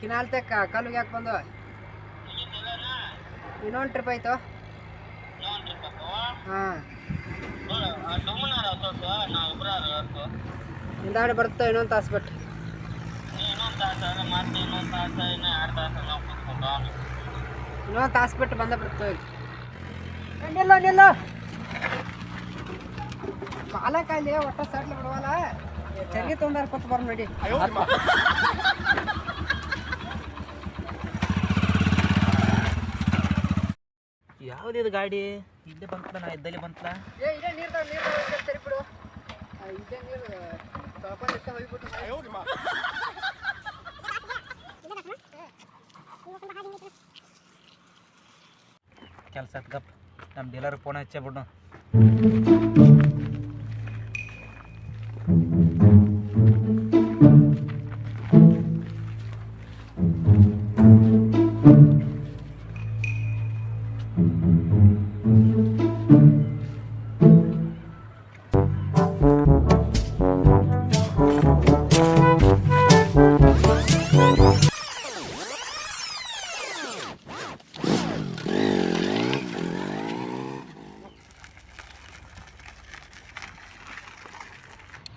ಕಿನಾಲ್ ತೆಕ್ಕ ಕಲ್ಲಿಗೆ ಯಾಕೆ ಬಂದು ಇನ್ನೊಂದು ಟ್ರಿಪ್ ಆಯ್ತು. ಹಾಂ ಹಿಂದಾಡಿ ಬರುತ್ತೆ ಇನ್ನೊಂದು ತಾಸು ಬಿಟ್ಟು. ಇನ್ನೊಂದು ತಾಸು ಬಿಟ್ಟು ಬಂದ ಬರ್ತೇವೆ. ನಿಲ್ಲ ನಿಲ್ಲ ಕಾಲ ಕಾಯಿಲೆ ಒಟ್ಟ ಸಟ್ಲು ಬಿಡುವಲ್ಲ ಚರ್ಗಿ ತೊಗೊಂಡಾರ ಕೊಟ್ಟು ಬರ್ ನೋಡಿ. ಯಾವ್ದಿದು ಗಾಡಿ ಇಲ್ಲೇ ಬಂತಲ್ಲ, ನಾ ಇದ್ದಲ್ಲಿ ಬಂತಲ್ಲ. ಇದೇ ನೀರು ಸರಿ ಬಿಡು. ಇದೇ ನೀರು ಸ್ವಲ್ಪ ಹೋಗ್ಬಿಟ್ಟು ಕೆಲಸ ಗಪ್ ನಮ್ಮ ಡೀಲರ್ ಫೋನ್ ಹಚ್ಚೇ ಬಿಡು.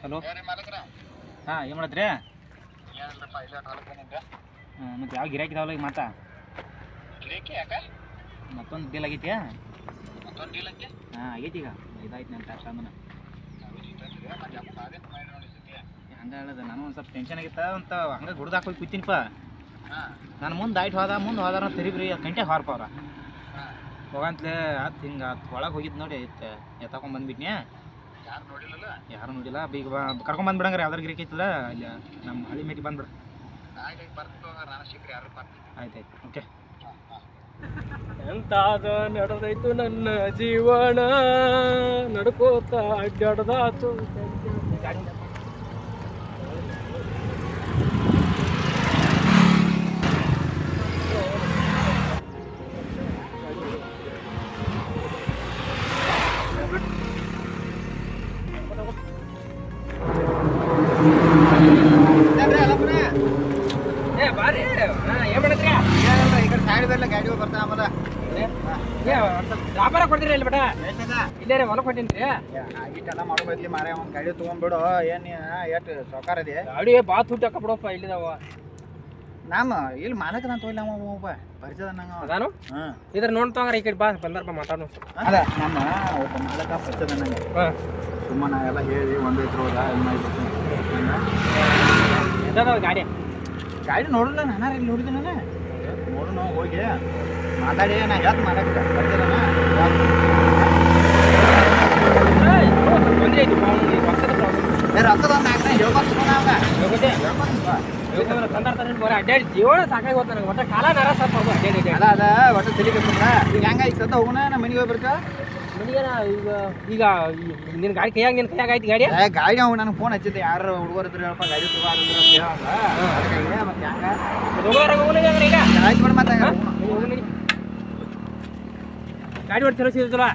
ಹಲೋ ಹಾಂ ಏನು ಮಾಡಿದ್ರಿ? ಮತ್ತು ಯಾವ ಗಿರಾಕಿದಾವಲ್ಲ ಈಗ ಮಾತಾ ಮತ್ತೊಂದು ಡೀಲ್ ಆಗೈತಿ. ಹಾಂ ಆಗೈತಿ ಈಗ ಇದಾಯ್ತು ನನ್ನ ಕಷ್ಟ ಅಂದ್ರೆ ಹಂಗೆ ಹೇಳೋದು. ನಾನು ಒಂದು ಸ್ವಲ್ಪ ಟೆನ್ಷನ್ ಆಗಿತ್ತ ಅಂತ ಹಂಗೆ ಗುಡ್ದು ಹಾಕಿ ಕೂತೀನಿಪ್ಪ. ನಾನು ಮುಂದೆ ಆಯ್ತು ಹೋದಾರ ತೆರಿಬ್ರಿ ಗಂಟೆ ಹಾರ್ಪ ಅವ್ರ ಹೋಗಂತಲೇ ಆತು ಹಿಂಗೆ ಒಳಗೆ ಹೋಗಿದ್ದು ನೋಡಿ ಆಯ್ತು ಎತ್ತಾಕೊಂಡು ಬಂದ್ಬಿಟ್ನಿ. ಯಾರು ನೋಡಿಲ್ಲ ಈಗ ಕರ್ಕೊಂಡ್ ಬಂದ್ಬಿಡಂಗ್ರಿ ಯಾವ್ದಾರು ಗಿರಿಕೆ ಐತಲ್ಲ ಇಲ್ಲಿ ನಮ್ಮ ಹಳ್ಳಿ ಮೇಟಿ ಬಂದ್ಬಿಡ. ಆಯ್ತಾಯ್ತು ಓಕೆ. ಎಂತಾದ ನಡೆದೈತು ನನ್ನ ಜೀವನ ನಡ್ಕೋತ ಅಡ್ಡಾಡ್ದಾತು. ವ್ಯಾಪಾರ ಕೊಡ್ತೀರಿ ಇಲ್ಲಿ ಬೇಟ ಇಲ್ಲೇ ಹೊಲ ಕೊಟ್ಟಿನ್ರಿ. ಇಷ್ಟೆಲ್ಲ ಮಾಡೋ ಬದ್ಲಿ ಮಾರೇ ಒಂದು ಗಾಡಿ ತೊಗೊಂಡ್ಬಿಡು. ಏನು ಎಷ್ಟು ಸೌಕಾರ ಇದೆ ಗಾಡಿ ಬಾತ್ ಹುಟ್ಟಿ ಹಾಕ ಬಿಡಪ್ಪ ಇಲ್ಲಿದಾವ. ನಮ್ಮ ಇಲ್ಲಿ ಮಾಲಕ ನಾನು ತೊಗೊಳ್ಳಿ ಒಬ್ಬ ಪರಿಚಯ ನಂಗೆ ಅದಾನು. ಇದ್ರ ನೋಡ್ತಂಗ್ರ ಈ ಕಡೆ ಬಾ ಬಂದಾರಪ್ಪ ಮಾತಾಡೋ. ಅದ ನಮ್ಮ ಒಬ್ಬ ಮಾಲಕ ಪರಿಚಯ ನಂಗೆ ಸುಮ್ಮನೆ ಎಲ್ಲ ಹೇಳಿ ಒಂದು ಇದ್ರೋದ ಗಾಡಿ ಗಾಡಿ ನೋಡಲ್ಲ ನಾನು ಇಲ್ಲಿ ನೋಡಿದ್ದೆ ನಾನು ನೋಡು ನಾವು ಹೋಗಿ ಮಾತಾಡಿ ನಾ ಯಾಕೆ ಮಾಡಕ್ಕೆ ರೊಕ್ಕದ ಅಡ್ಡಾಡಿ ಜೀವನ ಸಾಕಾಗಿ ಹೋಗ್ತಾನೆ ನನಗೆ. ಒಟ್ಟ ಕಾಲ ನರ ಸ್ವಲ್ಪ ಅಡ್ಡಾಡಿ ಅದ ಅದ ಒಟ್ಟು ತಲೆಗೆ ಈಗ ಹೆಂಗ ಈಗ ಸತ್ತ ಹೋಗೋಣ ನಮ್ಮ ಮನೆಗೆ ಹೋಗಿ ಬರ್ತಾ ಮನೆಗೇನ ಈಗ ನಿನ್ನ ಗಾಡಿ ಕೈಯಾಗ ನಿನ್ನ ಕೈಯಾಗ ಆಯ್ತು ಗಾಡಿ. ಗಾಡಿ ಅವ್ನು ನನಗೆ ಫೋನ್ ಹಚ್ಚಿದ್ದೆ ಯಾರು ಹುಡುಗರು ಇದ್ರು ಹೇಳಪ್ಪ ಗಾಡಿ ಮತ್ತೆ ಹೆಂಗ ಈಗ ಆಯ್ತು ಬಿಡ ಮತ್ತೆ ಗಾಡಿ ಹೊಟ್ಟು ಚಲೋ ಸಿಗ್ತಲ್ಲ.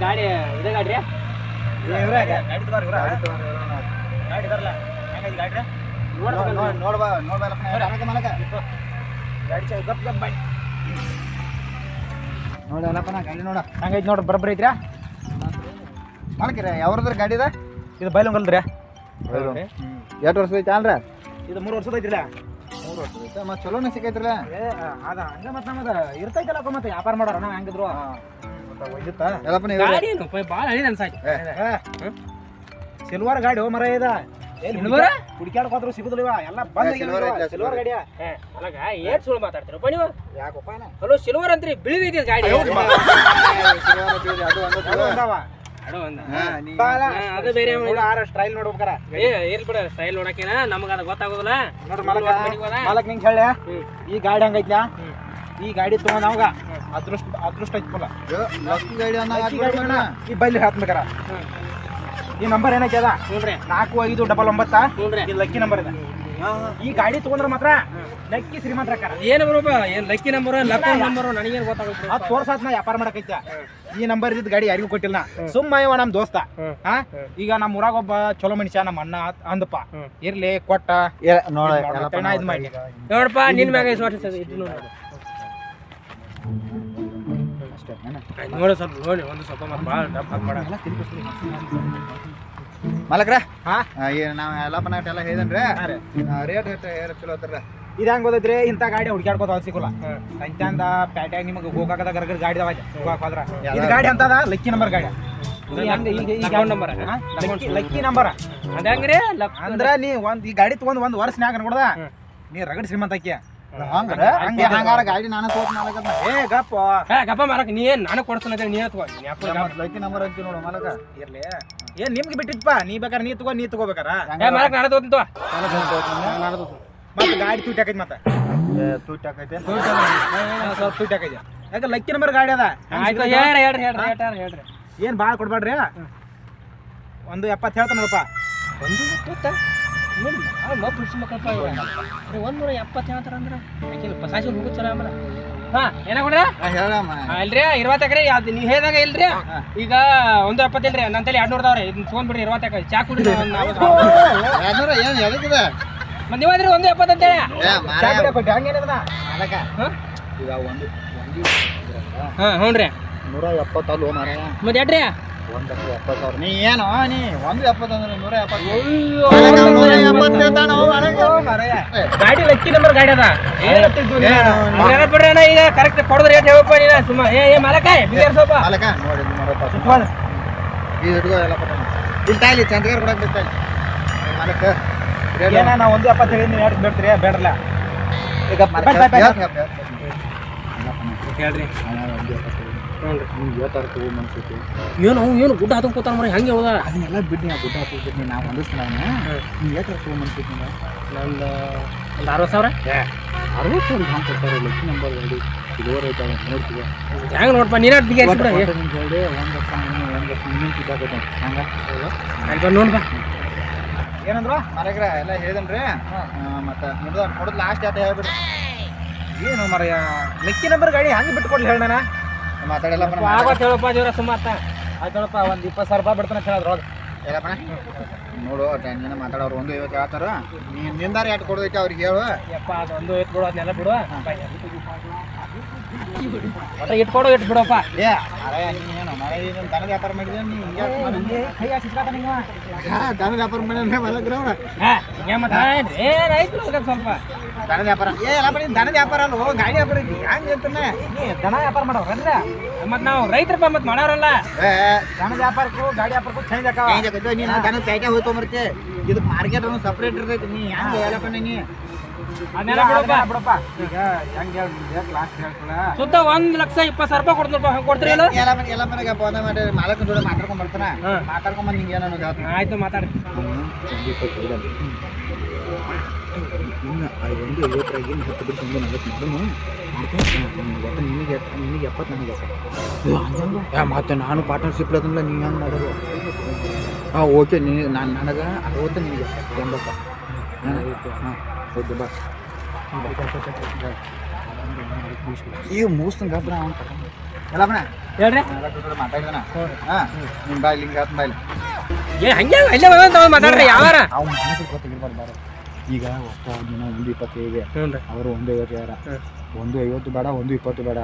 ಗಾಡಿ ಇದೇ ಗಾಡಿ ನೋಡಲ್ಲಪ್ಪ ನಾ ಗಾಡಿ ನೋಡ ಹಂಗೈತಿ ನೋಡ್ರಿ ಬರೋಬ್ಬರಿ ಐತ್ರಿ ಮಾಡಕ್ರಿ ಯಾವ್ರದ್ರ ಗಾಡಿ ಇದೆ ಇದು ಬೈಲೊಂಗಲ್ರಿ. ಎಷ್ಟು ವರ್ಷದ ಐತಿ ಅಲ್ರಿ ಇದು 3 ವರ್ಷದ ಐತಿಲ್ಲ. 3 ವರ್ಷದ ಐತೆ ಮತ್ತೆ ಚಲೋನೇ ಸಿಕ್ಕೈತ್ರಲ್ಲ. ಅದ ಹಂಗೆ ಮತ್ತೆ ನಮ್ಮದು ಇರ್ತೈತಲ್ಲಪ್ಪ ಮತ್ತೆ ವ್ಯಾಪಾರ ಮಾಡೋಣ ನಾವು ಹೆಂಗಿದ್ರು ಭಾಳ ಹಳಿ ಅನ್ಸಾಯ್ತು. ಸಿಲ್ವರ್ ಗಾಡಿ ಹೋ ಮರ ಇದ ಹುಡುಕ್ಯಾಡ್ಕೋದ್ರು ಸಿಗುದಿಲ್ಲ ಎಲ್ಲ ಬಂದ ಸಿಲ್ವರ್ ಗಾಡಿಯ ಅಲ್ಲಗ ಏಟ್ ಸುಳ್ಳು ಮಾತಾಡ್ತೀರಪ್ಪ ನೀವು. ಯಾಕಪ್ಪ ಹಲೋ ಸಿಲ್ವರ್ ಅಂತ್ರಿ ಬಿಳಿದೈತಿ ಗಾಡಿ. ಅದು ಬೇರೆ ಸ್ಟೈಲ್ ನೋಡ್ಬೇಕಾರ ಇರ್ಲಿ ಬಿಡ ಸ್ಟೈಲ್ ನೋಡಕೇನ ನಮಗ ಅದ ಗೊತ್ತಾಗೋದಿಲ್ಲ. ಮಾಲಕ್ ನಿಂಗೆ ಹೇಳ ಈ ಗಾಡಿ ಹಂಗೈತ್ಲ ಈ ಗಾಡಿ ತಗೊಂಡ್ ಅವಾಗ ಅದೃಷ್ಟ ಐತಲ್ಲ ಲಕ್ಕಿ ಗಾಡಿ ಈ ಬೈಲಿ ಹಾಕ್ಬೇಕಾರ ಈ ನಂಬರ್ ಏನೈತಿ ಅದ 4599 ಈ ಲಕ್ಕಿ ನಂಬರ್ ಇದೆ. ಈ ಗಾಡಿ ತಗೊಂಡ್ರ ಮಾತ್ರ ಲಕ್ಕಿ ಶ್ರೀಮಂತರ ಏನು ಬರೋಪ್ಪ ಏನ್ ಲಕ್ಕಿ ನಂಬರ್ ಲಕ್ಕ ನಂಬರ್ ನನಗೇನು ಗೊತ್ತಾಗುತ್ತೆ. 10 ವರ್ಷ ಆತ್ ನಾ ವ್ಯಾಪಾರ ಮಾಡಕೈತ. ಈ ನಂಬರ್ ಇದ್ದ ಗಾಡಿ ಯಾರಿಗೂ ಕೊಟ್ಟಿಲ್ಲ. ಸುಮ್ಮ ಇವ ನಮ್ ದೋಸ್ತ. ಈಗ ನಮ್ಮ ಊರಾಗ ಒಬ್ಬ ಚಲೋ ಮನುಷ್ಯ ನಮ್ಮ ಅಣ್ಣ ಅಂದಪ್ಪ ಇರ್ಲಿ ಕೊಟ್ಟ ಇದ್ ಮಾಡಿ ನೋಡಪ್ಪ ನಿನ್ ಮ್ಯಾಗ ನೋಡಿ ಸ್ವಲ್ಪ ನೋಡಿ ಒಂದು ಸ್ವಲ್ಪ ಭಾಳ ಡಬ್ ಹಾಕ್ಬೇಡ. ಮಲಕ್ರ ನಾವ್ ಎಲ್ಲ ಹೇಳಿದನ್ರಿ ರೇಟ್ ಚಲೋ ಹತ್ತಾರ. ಇದು ಹೆಂಗ್ ಗೊತ್ತೈತ್ರಿ ಇಂಥ ಗಾಡಿ ಹುಡ್ಕ್ಯಾಡ್ಕೋತ ಸಿಗೋಲ್ಲ. ಸಂಚಾಂದ ಪ್ಯಾಟ್ಯಾಗ ನಿಮಗೆ ಹೋಗಾಕದ ಗರ್ಗರ್ ಗಾಡಿ ಹೋದ್ರ ಇದು ಗಾಡಿ ಅಂತದ ಲಕ್ಕಿ ನಂಬರ್ ಗಾಡಿ. ಲಕ್ಕಿ ನಂಬರ್ ಅದಂಗ್ರಿ ಅಂದ್ರ ನೀ ಈ ಗಾಡಿ ತಗೊಂಡ್ ಒಂದ್ ವರ್ಷನ್ಯಾಗ ನೋಡ್ದ ನೀ ರಗಡ್ ಶ್ರೀಮಂತ ಆಕಿ. ಹಂಗಾರ ಗಾಡಿ ನಾನು ತೋರ್ಸ್ನ ಏ ಗಪ್ಪ ಗಪ್ಪ ಮಾರಕ್ ನೀ ಏನ್ ನಾನು ಕೊಡ್ತಾನೆ ನೀ ಲಕ್ಕಿ ನಂಬರ್ ಅಂತೀವಿ ನೋಡು ಮಲಕ. ಇರ್ಲಿ ಏನ್ ನಿಮ್ಗೆ ಬಿಟ್ಟಿತ್ಪ ನೀ ಬೇಕಾರೆ ನೀ ತಗೋಬೇಕಾರ ಮಾರಕ್ ನಾನು ತೋತಿಂತ ಮತ್ತೆ ಗಾಡಿ ತೂಟ್ ಹಾಕೈತಿ ಮತ್ತೆ ತೂಟ್ ಹಾಕೈತೆ ಸ್ವಲ್ಪ ತೂಟ್ ಹಾಕೈತಿ. ಯಾಕ ಲಕ್ಕಿ ನಂಬರ್ ಗಾಡಿ ಅದ. ಹೇಳ್ರಿ ಏನ್ ಭಾಳ ಕೊಡ್ಬೇಡ್ರಿ. 170 ಹೇಳ್ತಾನ ನೋಡಪ್ಪ. 170 ಹೇಳ್ತಾರ ಅಂದ್ರ ಸಾಸಿ ಹೋಗುತ್ತಲ್ಲ ಆಮೇಲೆ ಏನಾಗ್ರಿ ಹೇಳಮ್ಮ ಅಲ್ರಿ 20 ಎಕರೆ ನೀವ್ ಹೇಳ್ದಾಗ ಇಲ್ರಿ ಈಗ 170 ಇಲ್ರಿ ನನ್ನ ತಲೆ 200 ಇದನ್ನ ತೊಗೊಂಡ್ಬಿಡ್ರಿ 20 ಎಕರೆ ಚಾ ಕುಡಿದ್ರಿ ಏನ್ ಎದಕ್ಕಿದೆ ಮತ್ತೆ ನೀವಾದ್ರಿ 170 ಅಂತೇಳಿ ಈಗ ಒಂದು ಹ್ಞೂನ್ರಿ 170 ಅಲ್ವ ಮಾರಾಯ ಮತ್ತೆ ಎಡ್ರಿ 170,000 ನೀ ಏನು ನೀ 170 ಅಂದ್ರೆ 170 ಗಾಡಿ ಲಕ್ಕಿ ನಂಬರ್ ಗಾಡಿ ಅದ ಬಿಡ್ರಿ ಅಣ್ಣ ಈಗ ಕರೆಕ್ಟ್ ಕೊಡೋದು ರೇಟ್ ಹೇಳಪ್ಪ ನೀನ ಸುಮ್ಮ ಏ ಮಾಲಕಾಯ್ ಬಿಗರ್ ಸ್ವಲ್ಪ ಮಾಲಕ ನೋಡಿ ಇದು ಹಿಡ್ಕೋ ಎಲ್ಲ ಇಲ್ಲಿ ತಾಯಿಲಿ ಚಂದ್ಗಾರ ಕೊಡಕ್ಕೆ ಬಿಡ್ತಾಯಿಲ್ಲ ಮಾಲಕ ಏನ ನಾ 170 ಹೇಳಿ ನೀವು ಎಷ್ಟು ಬಿಡ್ತೀರಿ ಬೇಡಲ್ಲ ಈಗ ಹೇಳ್ರಿ ಏನು ಏನು ಗುಡ್ಡ ಹತ್ತಂಗ್ ಕೂತಾನ ಮರ ಹೆಂಗೆ ಹೋದ ಅದನ್ನೆಲ್ಲ ಬಿಡ್ನಿ ಆ ಗುಡ್ಡ ಹಾಕಿಬಿಡ್ನಿ ನಾವು ಹೊಂದಿಸ್ತಾನ ನೀವು ಎಷ್ಟು ತಗೊಂಡ್ಬಂದ್ಬಿಟ್ಟು ನಂದು ಒಂದು 60,000 60,000 ಹಂಗೆ ಕೊಡ್ತಾರೆ ಲಕ್ಕಿ ನಂಬರ್ ಗಾಡಿ ಸಿಗೋರ್ ಐತಾವೆ ನೋಡ್ತೀವಿ ಹೆಂಗೆ ನೋಡಪ್ಪ ನೀನು ಬಿಗಿ ಹೇಳಿ 1 ಲಕ್ಷ 1 ಲಕ್ಷ ಇನ್ನೂ ಸಿಕ್ಕಾಗೈತೆ ಹಂಗೆ ಅಲ್ಲಿ ಬಂದು ನೋಡ್ಬಾ ಏನಂದ್ರು ಮರಗ್ರ ಎಲ್ಲ ಹೇಳಿದನ್ರಿ ಮತ್ತೆ ನೋಡೋದು ಲಾಸ್ಟ್ ಆಟ ಹೇಳ್ಬಿಡ್ರಿ ಏನು ಮರಯ್ಯ ಲಕ್ಕಿ ನಂಬರ್ ಗಾಡಿ ಹಂಗೆ ಬಿಟ್ಕೊಡ್ಲಿ ಹೇಳ ನಾನು ಮಾತಾಡಲ್ಲ ಆಗತ್ ಹೇಳಪ್ಪ ದೇವ್ರ ಸುಮ್ಮತ್ತ ಆಯ್ತಳಪ್ಪ ಒಂದು 20,000 ರೂಪಾಯಿ ಬಿಡ್ತಾನೆ ಹೇಳಿದ್ರೊಳಗೆ ಹೇಳಪ್ಪಣ ನೋಡು ಟೆನ್ಷನ್ ಮಾತಾಡೋರು 150 ಹೇಳ್ತಾರ ನೀನು ನಿಂದಾರ ಎಷ್ಟು ಕೊಡೋದೈತೆ ಅವ್ರಿಗೆ ಹೇಳು ಯಪ್ಪ ಅದು 150 ಬಿಡು ಅದನ್ನೆಲ್ಲ ಬಿಡು ಒಟ್ಟು ಇಟ್ಕೊಡು ಇಟ್ಟು ಬಿಡಪ್ಪ ಏ ಅರೇ ನೀನು ಮನೆ ದನದ ವ್ಯಾಪಾರ ಮಾಡಿದ್ರೆ ನೀ ಹಿಂಗೆ ಕೈ ಸಿಕ್ಕಾತ ನೀವು ದನದ ವ್ಯಾಪಾರ ಮಾಡಿದ್ರೆ ಮಲಗ್ರ ಏನಾಯ್ತು ಸ್ವಲ್ಪ ದನದ ವ್ಯಾಪಾರ ಏ ಎಲ್ಲ ಬರೀ ದನದ ವ್ಯಾಪಾರ ಅಲ್ಲ ಗಾಡಿ ವ್ಯಾಪಾರ ಐತಿ ಹಂಗೆ ಅಂತಾನೆ ನೀ ದನ ವ್ಯಾಪಾರ ಮಾಡೋರಲ್ಲ ಮತ್ತು ನಾವು ರೈತರಪ್ಪ ಮತ್ತು ಮಾಡೋರಲ್ಲ ದನದ ವ್ಯಾಪಾರಕ್ಕೂ ಗಾಡಿ ವ್ಯಾಪಾರಕ್ಕೂ ಚೇಂಜ್ ಆಕಾವ ನೀನು ದನದ ಪ್ಯಾಕೆ ಹೋಯ್ತು ಮರ್ತಿ ಇದು ಮಾರ್ಕೆಟ್ ಅನ್ನು ಸಪ್ರೇಟ್ ಇರ್ತೈತಿ ನೀ ಹೆಂಗೆ ಹೇಳಪ್ಪ ನೀ ಅದನ್ನೆಲ್ಲ ಬಿಡಪ್ಪ ಈಗ ಹೆಂಗೆ ಲಾಸ್ಟ್ ಹೇಳ್ಕೊಳ ಸುತ್ತ 1,20,000 ರೂಪಾಯಿ ಕೊಡ್ತೀರಪ್ಪ ಹಂಗೆ ಕೊಡ್ತೀರಿ ಇಲ್ಲ ಎಲ್ಲ ಮನೆಗೆ ಫೋನ್ ಮಾಡಿ ಮಾಲಕನ ಜೋಡಿ ಮಾತಾಡ್ಕೊಂಡ್ ಬರ್ತಾನ ಮಾತಾಡ್ಕೊಂಡ್ ನಿಂಗೆ ಏನೋ ಹೇಳ್ತೀನಿ ಆಯ್ತು ಮಾತಾಡಿ ಇನ್ನು 150 10 40 ನಿನಗೆ 70 ನನಗೆ ಮತ್ತೆ ನಾನು ಪಾರ್ಟ್ನರ್ಶಿಪ್ ಇರೋದಿಲ್ಲ ನೀವು ಹೆಂಗೆ ಮಾಡೋದು ಓಕೆ ನನಗೆ 60 ನಿನಗೆ 80 ಹಾಂ ಓಕೆ ಬಾ ಈಗ ಮುಗಿಸ್ತಂಗೆ ಗಬ್ಬರ ಅಂತ ಎಲ್ಲ ಬಣ್ಣ ಹೇಳ್ರಿ ಮಾತಾಡಿದಾನ ಹಾಂ ನಿಮ್ಮ ಬಾಯಿ ಲಿಂಗ ಆತ ಬಾಯಿಲಿ ಏ ಹಂಗೆ ಅಲ್ಲೇ ಮಾತಾಡ್ರಿ ಯಾವಾರ ಅವ್ನು ನನಗೆ ಗೊತ್ತಿರ್ಬಾರ್ದು ಬಾರ ಈಗ ಒಟ್ಟು ದಿನ 120 ಇದೆ ಅವರು 150 ಯಾರ 150 ಬೇಡ 120 ಬೇಡ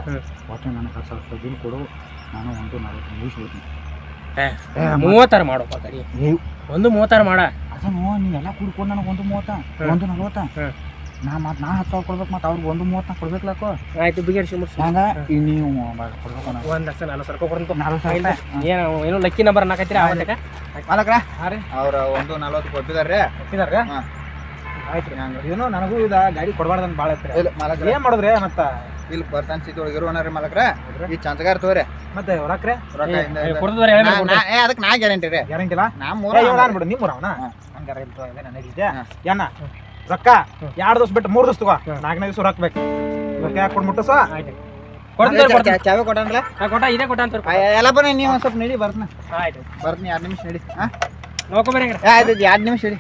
ಒಟ್ಟು ನನಗೆ 10,000 ರೂಪಾಯಿ ಕೊಡು ನಾನು 140 ಮುಗಿಸ್ಬಿಡ್ತೀನಿ 30 ಮಾಡೋಪ್ಪ ಕರಿ ನೀವು 130 ಮಾಡ ಅದನ್ನು ನೀವೆಲ್ಲ ಕೂಡ್ಕೊಂಡು ನನಗೆ 130 140 ನಾ 10,000 ಕೊಡ್ಬೇಕು ಮತ್ತು ಅವ್ರಿಗೆ 130 ಕೊಡ್ಬೇಕಲ್ಲಕ್ಕೋ ಆಯ್ತು ಬಿಗರ್ ಶಿಮರ್ಸಿ ಹಂಗೆ ಈಗ ನೀವು ಕೊಡ್ಬೇಕು 1,40,000 ರೂಪಾಯಿ ಕೊಡ್ತು 40,000 ಏನು ಲಕ್ಕಿ ನಂಬರ್ ನಾಕೈತ್ರಿ ಆವತ್ತಕ ಮಾಲಕ್ರ ಹಾಂ ರೀ ಅವ್ರು 140 ಕೊಟ್ಟಿದ್ದಾರೆ ಒಪ್ಪಿದಾರ್ರಿ ಹಾಂ ಆಯ್ತು ರೀ ಹಂಗೆ ಏನೋ ನನಗೂ ಇದು ಗಾಡಿ ಕೊಡಬಾರ್ದಂತ ಭಾಳ ಐತ್ರಿ ಇಲ್ಲ ಮಾಲಕ್ರ ಏನು ಮಾಡಿದ್ರಿ ಮತ್ತೆ ಇಲ್ಲಿ ಬರ್ತಾನೆ ಸಿಟಿ ಒಳಗೆ ಇರುವನಾರಿ ಮಾಲಕ್ರ ಈ ಚಂಚಗಾರ ತೋರಿ ಮತ್ತೆ ರೊಕ್ಕ ರೊಕ್ಕ ಕೊಡ್ತದ್ರಿ ಅದಕ್ಕೆ ನಾ ಗ್ಯಾರಂಟಿ ರೀ ಗ್ಯಾರಂಟಿ ಇಲ್ಲ ನಾ ಮೂರ ಅನ್ಬಿಡು ನೀವು ಅವನ ಹಂಗಾರ ನನಗಿದೆ ಏನ ರೊಕ್ಕ 2 ದಿವಸ ಬಿಟ್ಟು 3 ದಿವಸ ತಗೋ 4ನೇ ದಿವಸ ರೊಕ್ಕ ಬೇಕು ಕೈ ಕೊಡ್ಬಿಟ್ಟು ಸೊ ಆಯ್ತು ಕೊಡ್ತೀನಿ ಚಾವೆ ಕೊಡಂಗಿಲ್ಲ ಕೊಟ್ಟ ಇದೇ ಕೊಟ್ಟ ಅಂತ ಎಲ್ಲ ಬನ್ನಿ ನೀವು ಒಂದು ಸ್ವಲ್ಪ ನಡಿ ಬರ್ತೀನಿ ಆಯ್ತು ಬರ್ತೀನಿ 2 ನಿಮಿಷ ನಡಿ ಹಾಂ ನೋಡ್ಕೊಂಬರಿ ಆಯ್ತು 2 ನಿಮಿಷ ನಡಿ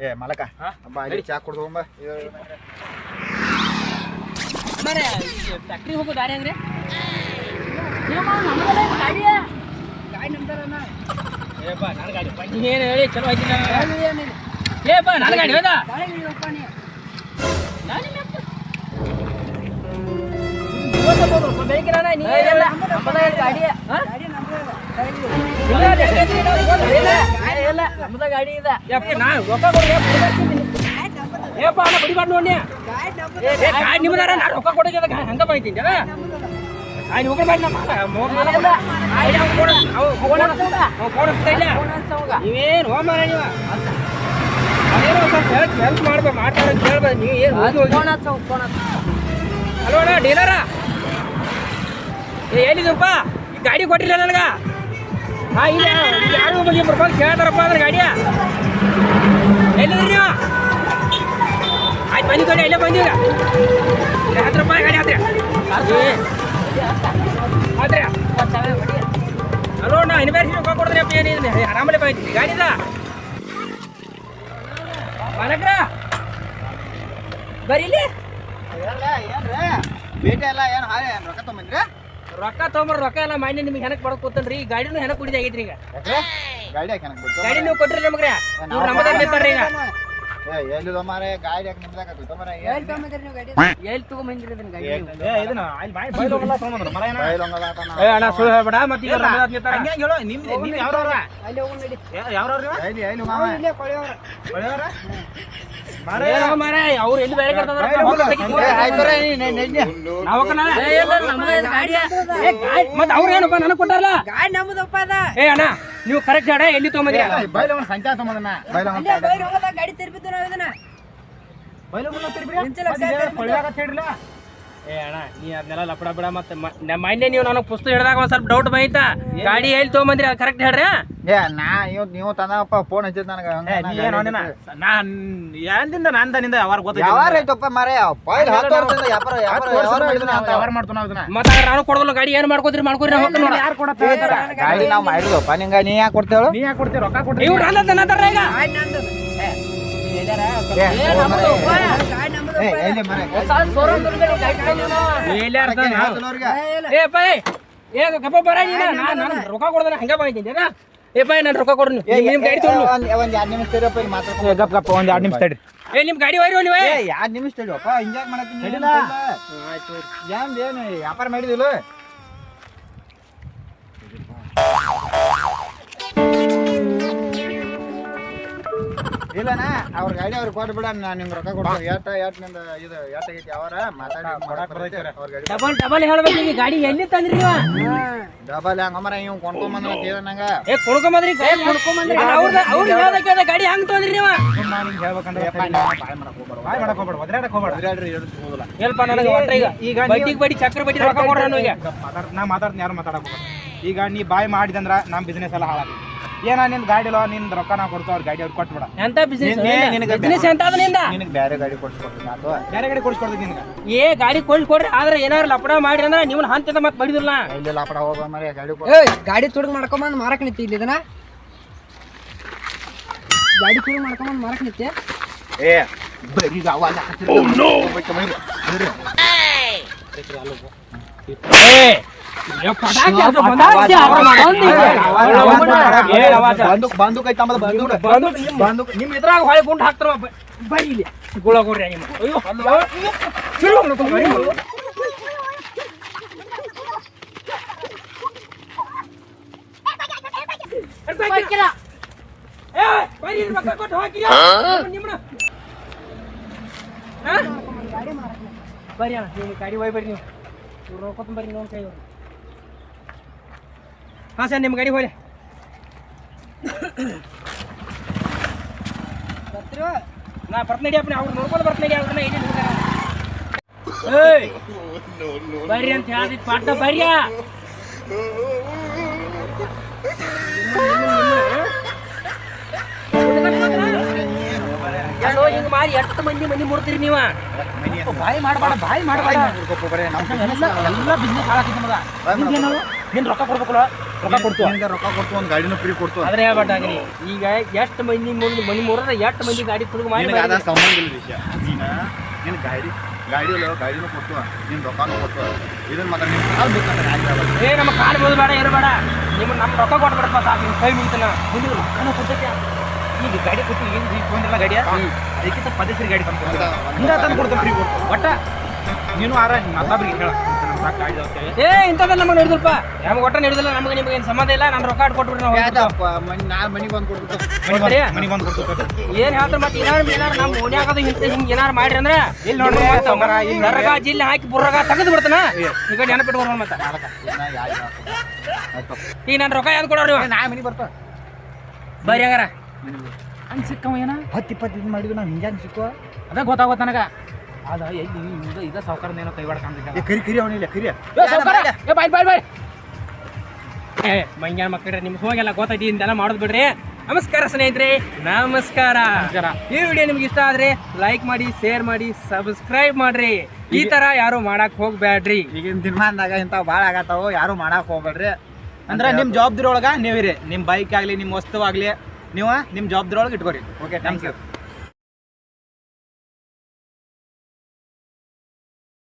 ಏ ಮಲಕ ಬಾ ಇಲ್ಲಿ ಚಾ ಕುಡ್ದು ಹೋಗ್ಬಾ ಫ್ಯಾಕ್ಟ್ರಿ ಹೋಗೋ ದಾರಿ ಅಂದ್ರೆ ಏನು ಹೇಳಿ ಚಲೋ ಆಯ್ತಿಲ್ಲ ಏ ಬಾ ನನ್ನ ಗಾಡಿ ಹೋದ ಗಾಡಿ ಇದೆ ಏಪ್ಪ ಅಣ್ಣ ಬಡಿಬಾರ್ದು ನೋಡಿ ಗಾಡಿ ನಿಮ್ದಾರ ನಾನು ರೊಕ್ಕ ಕೊಡೋದು ಹಂಗ ಬೈತೀನಿ ಗಾಡಿ ಹೋಗ್ಬೇಡ ನೀವೇನು ಹೋಮ ನೀವು ಅದೇನೋ ಸ್ವಲ್ಪ ಹೆಲ್ಪ್ ಮಾಡ್ತಾರೆ ಕೇಳ್ಬೋದು ನೀವು ಏನು ಹಲೋ ಅಣ್ಣ ಡೀಲರ ಏನಿದಪ್ಪ ಈ ಗಾಡಿ ಕೊಟ್ಟಿಲ್ಲ ನನಗೆ ಹಾಂ ಇಲ್ಲ 2 ರೂಪಾಯಿ ಕೇಳ್ತಾರಪ್ಪ ಅಂದ್ರೆ ಗಾಡಿಯ ಎಲ್ಲಿದ್ರಿ ನೀವು ಆಯ್ತು ಬಂದಿ ಗಾಡಿ ಇಲ್ಲೇ ಬಂದೀಗ 10 ರೂಪಾಯಿ ಗಾಡಿ ಆದ್ರೆ ಆದ್ರೆ ಹಲೋ ಅಣ್ಣ ಯೂನಿವರ್ಸಿಟಿ ರೊಕ್ಕ ಕೊಡಿದ್ರಿ ಅಪ್ಪ ಏನಿದೆ ಆರಾಮಲ್ಲೇ ಬಂದಿದ್ದೀನಿ ಗಾಡಿದ ಮಾಲಕ್ರ ಬರೀ ಇಲ್ಲಿ ಭೇಟಿ ಎಲ್ಲ ಏನು ಹಾಳೆ ರೊಕ್ಕ ತೊಗೊಂಬಂದ್ರಿ ರೊಕ್ಕ ತೊಗೊಂಬರ್ ರೊಕ್ಕ ಎಲ್ಲ ಮಾಡಿ ನಿಮ್ಗೆ ಹೆನಕ್ ಬಡಕ್ ಕೂತನ್ರಿ ಈ ಗಾಡಿನೂ ಹೆನಕ್ ಕುಡಿದ ಆಗೈತ್ರಿ ಈಗ ಗಾಡಿ ಯಾಕೆ ನನಗೆ ಬಿಟ್ಟು ಗಾಡಿ ನೀವು ಕೊಟ್ರಿ ನಮ್ಗ್ರಿ ಇವ್ರು ನಮ್ಮದಾಗ ನಿಂತಾರ್ರಿ ಈಗ ಎಲ್ಲಿದ ಮಾರೆ ಗಾಡಿ ಯಾಕೆ ನಿಮ್ದಾಗ ತೊಗೊಂಬರ ಎಲ್ಲಿ ತಗೊಂಬಂದ್ರಿ ಅದನ್ನ ಗಾಡಿ ಇದನ್ನ ಅಲ್ಲಿ ಬಾಯಿ ಬೈಲೋಗಲ್ಲ ತೊಗೊಂಬಂದ್ರು ಮರ ಏನ ಏ ಅಣ್ಣ ಸುಳ್ಳು ಹೇಳ್ಬೇಡ ಮತ್ತೆ ಈಗ ನಮ್ಮದಾಗ ನಿಂತಾರ ಹಂಗೆ ಹೇಳು ನೀವು ಯಾವ್ರವ್ರ ಅಲ್ಲಿ ಹೋಗೋಣ ನಡಿ ಯಾವ್ರವ್ರ ಎಲ್ಲಿ ಎಲ್ಲಿ ಮಾವ ಇಲ್ಲೇ ಕೊಳೆಯವ್ರ ಒಳ್ಳೆಯವ್ರ ಮಾರೇ ಅವ್ರು ಎಲ್ಲಿ ಬೇರೆ ಕರ್ತಾರ ಮತ್ತೆ ಅವ್ರು ಏನಪ್ಪ ನನಗೆ ಕೊಟ್ಟಾರಲ್ಲ ಗಾಡಿ ನಮ್ಮದಪ್ಪ ಅದ ಏ ಅಣ್ಣ ನೀವು ಕರೆಕ್ಟ್ ಹೇಳ ಎಲ್ಲಿ ತೊಗೊಂಬಂದ್ರಿ ಬೈಲವನ ಸಂಖ್ಯಾ ತೊಗೊಂಬಂದನ ಬೈಲವನ ಬೈಲ್ ಹೋಗೋದ ಗಾಡಿ ತಿರ್ಬಿದ್ದು ನಾವು ಇದನ್ನ ಏ ಅಣ್ಣ ನೀ ಅದನ್ನೆಲ್ಲ ಲಪಡ ಬಿಡ ಮತ್ತೆ ಮೊನ್ನೆ ನೀವು ನನಗೆ ಪುಸ್ತಕ ಹಿಡಿದಾಗ ಒಂದ್ ಸ್ವಲ್ಪ ಡೌಟ್ ಬಂತ ಗಾಡಿ ಎಲ್ಲಿ ತೊಗೊಂಬಂದ್ರಿ ಅದು ಕರೆಕ್ಟ್ ಹೇಳ್ರಿ ಏ ನಾ ನೀವು ತಂದಪ್ಪ ಫೋನ್ ಹಚ್ಚಿದ್ ನನಗೆ ನಂದ ಯಾವಾಗ ಗೊತ್ತ ಯಾವಾರ ಐತಪ್ಪ ಮಾರೇ ಬೈಲ್ 10 ವರ್ಷದಿಂದ ವ್ಯಾಪಾರ ಮಾಡ್ತಾನ ಅದನ್ನ ಮತ್ತೆ ನಾನು ಕೊಡೋದಿಲ್ಲ ಗಾಡಿ ಏನ್ ಮಾಡ್ಕೋದ್ರಿ ಮಾಡ್ಕೋರಿ ನಾವು ಹೋಗ್ತೀನಿ ಯಾರು ಕೊಡತ್ತ ಗಾಡಿ ನಾವು ಮಾಡಿದ್ವಪ್ಪ ನಿಂಗ ನೀ ಯಾಕೆ ಕೊಡ್ತೇಳು ನೀ ಯಾಕೆ ಕೊಡ್ತೀವಿ ರೊಕ್ಕ ಕೊಡ್ತೀವಿ ಇವ್ರು ಅನ್ನತಾರ ಈಗ ಗಾಡಿ ನಮ್ದು ಏ ಪೈ ಏ ಗಪ್ಪ ಬರ ನಾನು ರೊಕ್ಕ ಕೊಡ್ದಾನ ಹಂಗ ಬಂದಿದ್ದೀನಿ ಏ ಪೈ ನಾನು ರೊಕ್ಕ ಕೊಡ್ರಿ ನಿಮ್ ಗಾಡಿ ತಗೊಂಡು ಒಂದ್ 2 ನಿಮಿಷ ತಡಿಯಪ್ಪ ಇಲ್ಲಿ ಮಾತಾಡ್ಕೊಂಡು ಗಪ್ ಗಪ್ಪ ಒಂದ್ 2 ನಿಮಿಷ ತಡ್ರಿ ಏ ನಿಮ್ ಗಾಡಿ ಹೋಯ್ರಿ ನೀವು 2 ನಿಮಿಷ ತಡಿಯಪ್ಪ ಹಿಂಗ್ಯಾಕ್ ಮಾಡತ್ತೀನಿ ಏನು ವ್ಯಾಪಾರ ಮಾಡಿದಿಲ್ಲ ಇಲ್ಲಣ್ಣ ಅವ್ರ ಗಾಡಿ ಅವ್ರಿಗೆ ಕೊಟ್ಟು ಬಿಡ ನಾನು ನಿಮ್ಗೆ ರೊಕ್ಕ ಕೊಡ್ತೀನಿ ಎಟ್ ನಿಂದ ಇದು ಆಗೈತಿ ಯಾವಾರ ಮಾತಾಡಿ ಅವ್ರ ಗಾಡಿ ಡಬಲ್ ಹೇಳ್ಬೇಕು ಈಗ ಗಾಡಿ ಎಲ್ಲಿ ತಂದ್ರಿ ನೀವು ಡಬಲ್ ಹಂಗಮ್ಮರ ಇವ್ ಕೊಂಡ್ಕೊಂಬಂದ ನಂಗ ಏ ಕೊಡ್ಕೊಂಬಂದ್ರಿ ಅವ್ರು ಹೇಳ್ದಕ್ಕೆ ಗಾಡಿ ಹಂಗ್ ತಂದ್ರಿ ನೀವು ಹೇಳ್ಬೇಕಂದ್ರೆ ಬಾಯ್ ಮಾಡಕ್ ಹೋಗ್ಬೇಡ ಒದ್ರಾಡಕ್ ಹೋಗ್ಬೇಡ ಹೇಳ್ಪ ನನಗೆ ಒಟ್ಟ ಈಗ ಬಡ್ಡಿಗೆ ಬಡ್ಡಿ ಚಕ್ರ ಬಡ್ಡಿ ರೊಕ್ಕ ಕೊಡ್ರ ನನಗೆ ನಾ ಮಾತಾಡ್ತೀನಿ ಯಾರು ಮಾತಾಡಕ್ ಹೋಗ್ಬೇಡ ಈಗ ನೀ ಬಾಯ್ ಮಾಡಿದಂದ್ರ ನಮ್ಮ ಬಿಸ್ನೆಸ್ ಎಲ್ಲ ಹಾಳಾಗ್ತದೆ ಏನ ನಿನ್ ಗಾಡಿ ಇಲ್ಲ ನಿನ್ ರೊಕ್ಕ ನಾ ಕೊಡ್ತಾವ ಅವ್ರ ಗಾಡಿ ಅವ್ರು ಕೊಟ್ಬಿಡ ಎಂತ ಬಿಸ್ನೆಸ್ ಎಂತ ಅದ ನಿಂದ ನಿನಗೆ ಬೇರೆ ಗಾಡಿ ಕೊಡ್ಸ್ಕೊಡ್ತೀನಿ ಅದು ಬೇರೆ ಗಾಡಿ ಕೊಡ್ಸ್ಕೊಡ್ತೀನಿ ನಿನ್ಗೆ ಏ ಗಾಡಿ ಕೊಡ್ರಿ ಆದ್ರೆ ಏನಾರು ಲಪಡ ಮಾಡಿ ಅಂದ್ರೆ ನೀವು ಹಂತದ ಮತ್ತೆ ಬಡಿದಿಲ್ಲ ಇಲ್ಲಿ ಲಾಪಡ ಹೋಗೋ ಮರೆ ಗಾಡಿ ಗಾಡಿ ತುಡುಗ್ ಮಾಡ್ಕೊಂಬಂದ್ ಮಾರಕ್ ನಿಂತಿ ಇಲ್ಲಿ ಇದನ್ನ ಗಾಡಿ ತುಡುಗ್ ಮಾಡ್ಕೊಂಬಂದ್ ಮಾರಕ್ ನಿಂತಿ ಏ ಬರೀ ಆವಾಜ ಬಂದೂಕ್ ಐತ ಬಂದೂಕ್ ನಿಮ್ ಇದ್ರಾಗ ಹೊಳೆ ಗುಂಡ್ ಹಾಕ್ತಾರ ಬರೀ ಇಲ್ಲಿ ಗುಳ ಕೊಡ್ರಿ ನಿಮ್ಮ ಅಯ್ಯೋ ಬರ್ರಿ ಅಣ್ಣ ನೀವು ಗಾಡಿ ಹೋಗ್ಬೇಡಿ ನೀವು ರೊಕ್ಕ ಬರ್ರಿ ನೋಡಿ ಕೈ ಹಾಂ ಸರ್ ನಿಮ್ಮ ಗಾಡಿ ಹೋಗ್ಲಿ ನಾ ಬರ್ತನಡಿ ಅಪ್ಪ ಅವ್ರು ನೋಡ್ಕೊಂಡು ಬರ್ತನಡಿ ಅವ್ರನ್ನ ಏನೇನು ಬರ್ರಿ ಅಂತ ಹೇಳಿದ್ ಪಾಠ ಬರ್ರಿ ಎಲ್ಲೋ ಹಿಂಗ್ ಮಾಡಿ ಎಷ್ಟು ಮಂದಿ ಮನಿ ಮುಡ್ತೀರಿ ನೀವ ಬಾಯಿ ಮಾಡಬೇಡ ಬಾಯಿ ಮಾಡಬೇಡ ಎಲ್ಲ ಬಿಸ್ನೆಸ್ ಹಾಳಾಕೈತಿ ಮಗ ನೀನು ರೊಕ್ಕ ಕೊಡ್ಬೇಕಲ್ಲ ರೊಕ್ಕ ಕೊಡ್ತು ರೊಕ್ಕ ಕೊಡ್ತು ಒಂದು ಗಾಡಿನೂ ಫ್ರೀ ಕೊಡ್ತು ಆದ್ರೆ ಹೇಳ್ಬಟ್ಟಾಗ್ರಿ ಈಗ ಎಷ್ಟು ಮಂದಿ ಮುಂದೆ ಮನಿ ಮುರಿದ್ರೆ ಎಷ್ಟು ಮಂದಿ ಗಾಡಿ ತುಡುಗು ಮಾಡಿ ಅದ ಸಂಬಂಧ ಇಲ್ಲ ವಿಷಯ ಈಗ ನೀನು ಗಾಡಿನೂ ಕೊಟ್ಟು ನೀನು ರೊಕ್ಕನೂ ಕೊಟ್ಟು ಇದನ್ನ ಮಾತ್ರ ನೀನು ಕಾಲು ಬೇಕಾದ್ರೆ ಏ ನಮ್ಮ ಕಾಲು ಬೋದ್ಬೇಡ ಇರಬೇಡ ನಿಮ್ಮ ನಮ್ಮ ರೊಕ್ಕ ಕೊಟ್ಬಿಡಪ್ಪ ಸಾಕು ನಿಮ್ಮ ಕೈ ಮುಗಿತನ ಮುಂದೆ ರೊಕ್ಕನೂ ಕೊಡ್ತೈತೆ ಈಗ ಗಾಡಿ ಕೊಟ್ಟು ಏನು ಫ್ರೀ ತೊಗೊಂಡಿಲ್ಲ ಗಾಡಿಯ ಅದಕ್ಕಿಂತ ಪದೇಶ್ವರಿ ಗಾಡಿ ತಂದು ಹಿಂಗ ತಂದು ಕೊಡ್ತಾನೆ ಫ್ರೀ ಕೊಡ್ತು ಒಟ್ಟ ನೀನು ಆರ ಮತ್ತೊಬ್ರಿಗೆ ಹೇಳ ಏ ಇಂಥದ್ದೆಲ್ಲ ನಮಗೆ ನಡೆದಲ್ಪ ನಮ್ಗೆ ಒಟ್ಟ ನಡೆದಿಲ್ಲ ನಮಗೆ ನಿಮಗೆ ಏನು ಸಂಬಂಧ ಇಲ್ಲ ನಾನು ರೊಕ್ಕ ಕೊಟ್ಬಿಡ್ರಿ ನಾವು ನಾನು ಮನೆಗೆ ಬಂದು ಕೊಡ್ಬೇಕು ಮನೆಗೆ ಬಂದು ಕೊಡ್ತು ಏನ್ ಹೇಳ್ತಾರೆ ಮತ್ತೆ ಏನಾರು ನಮ್ಮ ಓಣ್ಯಾಗದ ಇಂತ ಹಿಂಗೆ ಏನಾರು ಮಾಡ್ರಿ ಅಂದ್ರೆ ಇಲ್ಲಿ ನೋಡ್ರಿ ನರಗ ಜಿಲ್ಲೆ ಹಾಕಿ ಬುರ್ರಗ ತೆಗೆದು ಬಿಡ್ತಾನ ಈಗ ನೆನಪಿಟ್ಕೊಂಡು ಮತ್ತೆ ಈಗ ನಾನು ರೊಕ್ಕ ಯಾವ್ದು ಕೊಡೋರಿ ನಾ ಮನೆಗೆ ಬರ್ತಾ ಬರ್ರಿ ಹಂಗಾರ ಹಂಗೆ ಸಿಕ್ಕವ ಏನ 10-20 ಇದು ಮಾಡಿದ್ವಿ ನಾವು ಹಿಂಗೆ ಸಿಕ್ಕೋ ಅದ ಗೊತ್ತಾಗೋದು ನನಗೆ ಅದ ಎಲ್ಲಿ ಇದ ಸಾವುಕಾರದ ಏನೋ ಕೈ ಹೊಡ್ಕೊಂತಿದ್ದ ಕರಿ ಅವನಿಲ್ಲ ಕರಿ ಬಾಯ್ ಏ ಮಂಗ್ಯಾನ ಮಕ್ಕಳ್ರೆ ನಿಮ್ಗೆ ಹೋಗೆಲ್ಲ ಗೊತ್ತೈತಿ ಇಂತೆಲ್ಲ ಮಾಡೋದು ಬಿಡ್ರಿ ನಮಸ್ಕಾರ ಸ್ನೇಹಿತರೆ ನಮಸ್ಕಾರ ಈ ವಿಡಿಯೋ ನಿಮ್ಗೆ ಇಷ್ಟ ಆದ್ರೆ ಲೈಕ್ ಮಾಡಿ ಶೇರ್ ಮಾಡಿ ಸಬ್ಸ್ಕ್ರೈಬ್ ಮಾಡ್ರಿ ಈ ತರ ಯಾರು ಮಾಡಕ್ ಹೋಗ್ಬೇಡ್ರಿ ಈಗಿನ ದಿನಮಾನದಾಗ ಇಂಥವು ಭಾಳ ಆಗತ್ತಾವು ಯಾರು ಮಾಡಕ್ಕೆ ಹೋಗ್ಬೇಡ್ರಿ ಅಂದ್ರೆ ನಿಮ್ಮ ಜವಾಬ್ದಾರಿ ಒಳಗೆ ನೀವಿರಿ ನಿಮ್ಮ ಬೈಕ್ ಆಗಲಿ ನಿಮ್ಮ ವಸ್ತು ಆಗಲಿ ನೀವು ನಿಮ್ಮ ಜವಾಬ್ದಾರಿ ಒಳಗೆ ಇಟ್ಕೋರಿ ಓಕೆ ಥ್ಯಾಂಕ್ ಯು